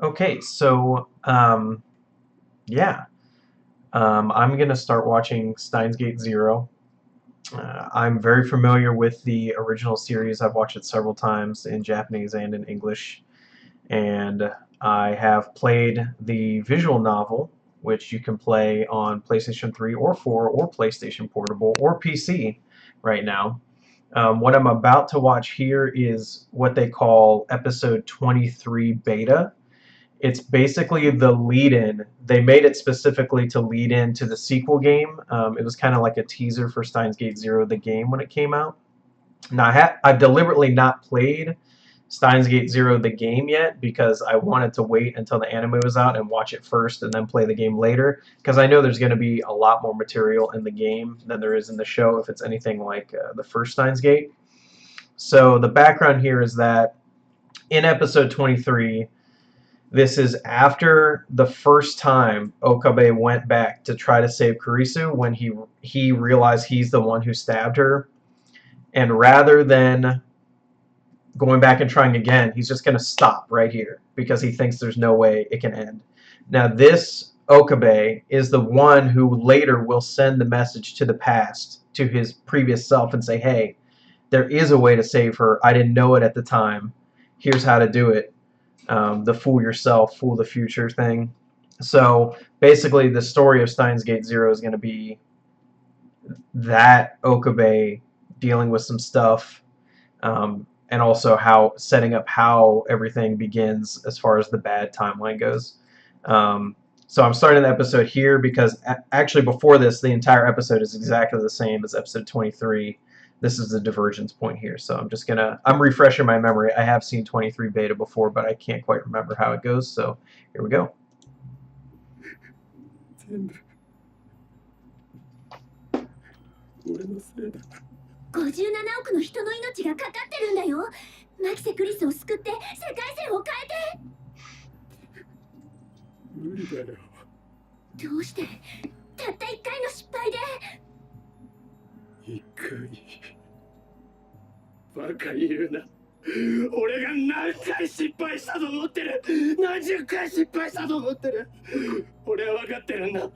Okay, so yeah, I'm gonna start watching Steins Gate Zero. I'm very familiar with the original series. I've watched it several times in Japanese and in English, and I have played the visual novel, which you can play on PlayStation 3 or 4 or PlayStation Portable or PC right now. What I'm about to watch here is what they call episode 23 beta. It's basically the lead-in. They made it specifically to lead into the sequel game. It was kind of like a teaser for Steins Gate Zero, the game, when it came out. Now, I've deliberately not played Steins Gate Zero, the game, yet because I wanted to wait until the anime was out and watch it first and then play the game later, because I know there's going to be a lot more material in the game than there is in the show if it's anything like the first Steins Gate. So the background here is that in episode 23, this is after the first time Okabe went back to try to save Kurisu when he realized he's the one who stabbed her. And rather than going back and trying again, he's just going to stop right here because he thinks there's no way it can end. Now, this Okabe is the one who later will send the message to the past, to his previous self, and say, hey, there is a way to save her. I didn't know it at the time. Here's how to do it. The fool yourself, fool the future thing. So basically, the story of Steins Gate Zero is going to be that Okabe dealing with some stuff, and also how setting up how everything begins as far as the bad timeline goes. So I'm starting the episode here because actually before this, the entire episode is exactly the same as episode 23. This is the divergence point here, so I'm refreshing my memory. I have seen 23 beta before, but I can't quite remember how it goes, so here we go. 全部俺のせいだ。57億の人の命がかかってるんだよ。マキセクリスを救って世界線を変えて。無理だよ。どうしてたった1回の失敗で。1回。バカ言うな。俺が何回失敗したと思ってる。何十回失敗したと思ってる。俺は分かってるんだ。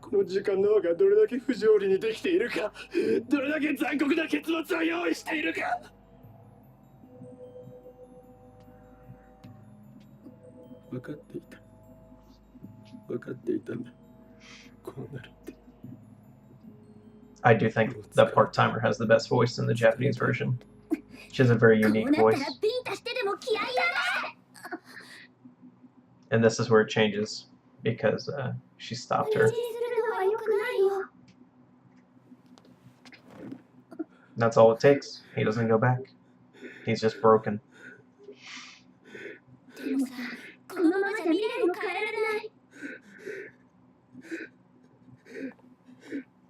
この時間の方がどれだけ不条理にできているか、どれだけ残酷な結末を用意しているか。分かっていた。分かっていたんだ。こうなるって。I do think that part-timer has the best voice in the Japanese version. She has a very unique voice. And this is where it changes because she stopped her. That's all it takes. He doesn't go back. He's just broken.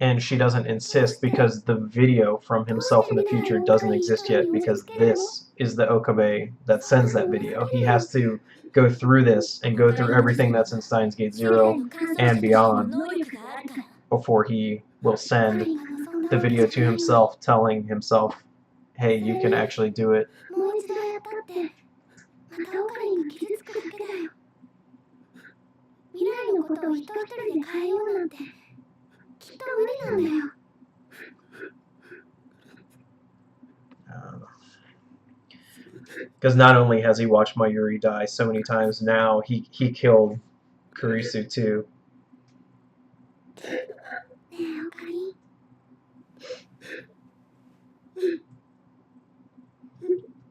And she doesn't insist because the video from himself in the future doesn't exist yet, because this is the Okabe that sends that video. He has to go through this and go through everything that's in Steins Gate Zero and beyond before he will send the video to himself, telling himself, hey, you can actually do it. Because not only has he watched Mayuri die so many times, now he killed Kurisu too.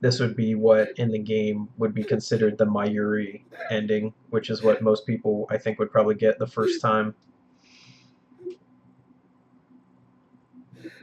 This would be what in the game would be considered the Mayuri ending, which is what most people I think would probably get the first time,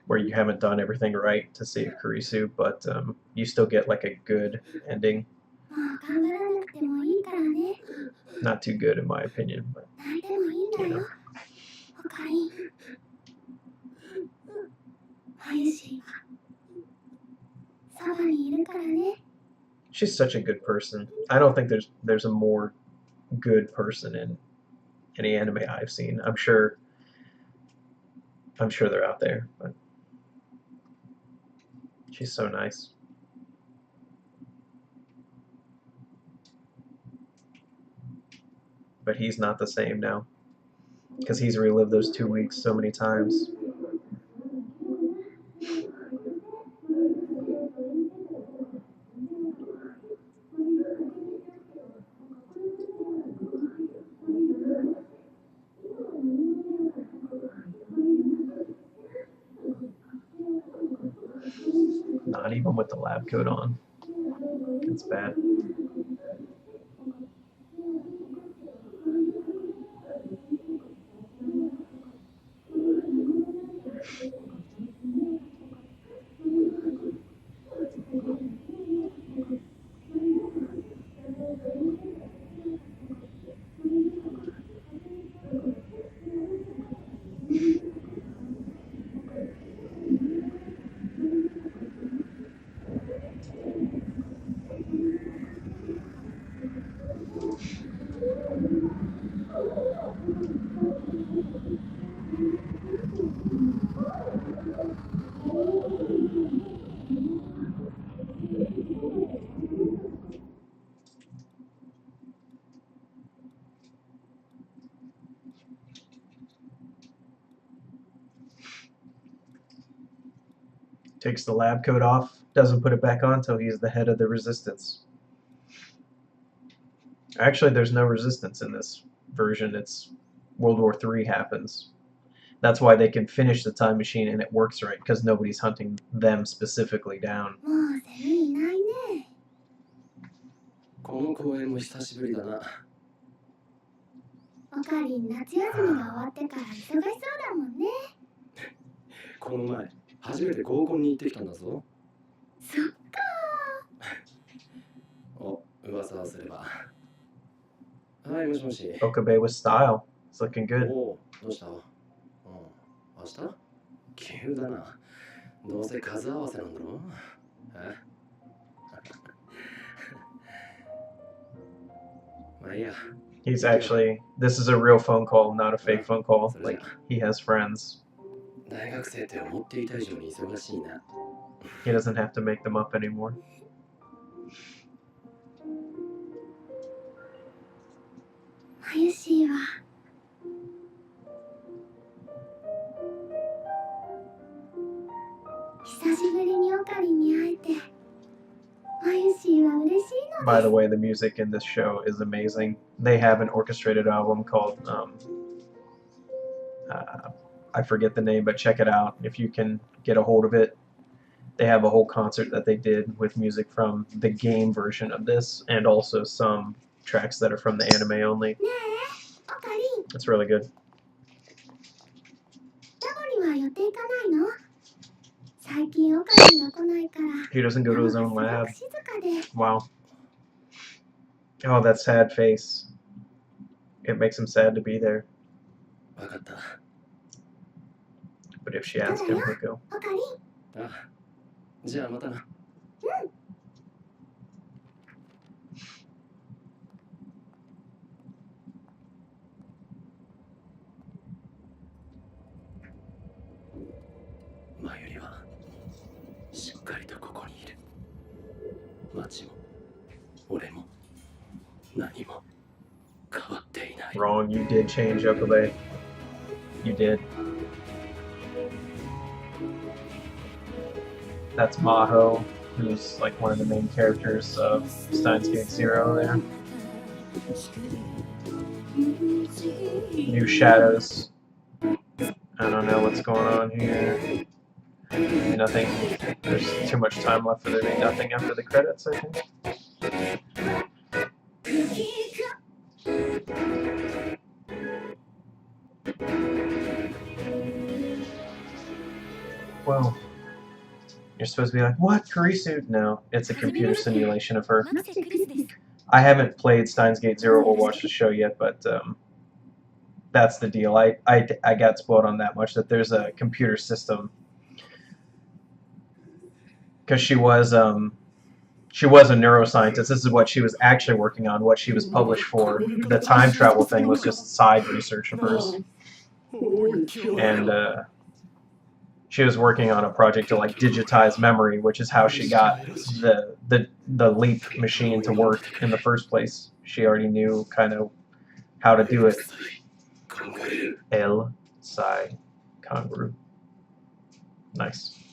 where you haven't done everything right to save Kurisu, but you still get like a good ending. Not too good in my opinion, but you know. She's such a good person. I don't think there's a more good person in any anime I've seen. I'm sure they're out there, but she's so nice. but he's not the same now because he's relived those 2 weeks so many times. Not even with the lab coat on. It's bad. Takes the lab coat off, doesn't put it back on until he's the head of the resistance. Actually, there's no resistance in this version. It's World War III happens. That's why they can finish the time machine and it works right, because nobody's hunting them specifically down. もうセミいないね。この公園も久しぶりだな。おかりん夏休みが終わってから忙しそうだもんね。この前、初めて合コンに行ってきたんだぞ。そっかお、噂をすれば。はい、もしもし。 Okabe with style. It's looking good. おう、どうした？うん、明日？急だな。どうせ数合わせなんだろ？え？まあいいや。He's actually, this is a real phone call, not a fake phone call. Like, he has friends. 大学生って思っていた以上に忙しいな。He doesn't have to make them up anymore. まゆしーは久しぶりにおかりんに会えてまゆしーは嬉しいの By で the way, the music in this show is amazing. They have an orchestrated album called, I forget the name, but check it out if you can get a hold of it. They have a whole concert that they did with music from the game version of this, and also some tracks that are from the anime only. ねえおかりん It's really good. ラボには予定かないの最近おかりんが来ないから He doesn't go to his ラボ own が lab. すごく静かで Wow. Oh, that sad face. It makes him sad to be there. わかった。 But if she asks him, he'll go. おかりんあ、じゃあまたな。前よりはしっかりとここにいる。町も俺も何も変わっていない。 Wrong, you did change, Okabe. You did. That's Maho, who's like one of the main characters of Steins Gate Zero there. New shadows. I don't know what's going on here. Nothing. There's too much time left for there to be nothing after the credits, I think. Well, you're supposed to be like, what? Kurisu? No, it's a computer simulation of her. マキセクリスです I haven't played Steins Gate Zero or watched the show yet, but that's the deal. I got spoiled on that much, that there's a computer system. Because she was a neuroscientist. This is what she was actually working on, what she was published for. The time travel thing was just side research of hers. And she was working on a project to like digitize memory, which is how she got the leap machine to work in the first place. She already knew kind of how to do it. 考える El Sai Kangaroo. Nice.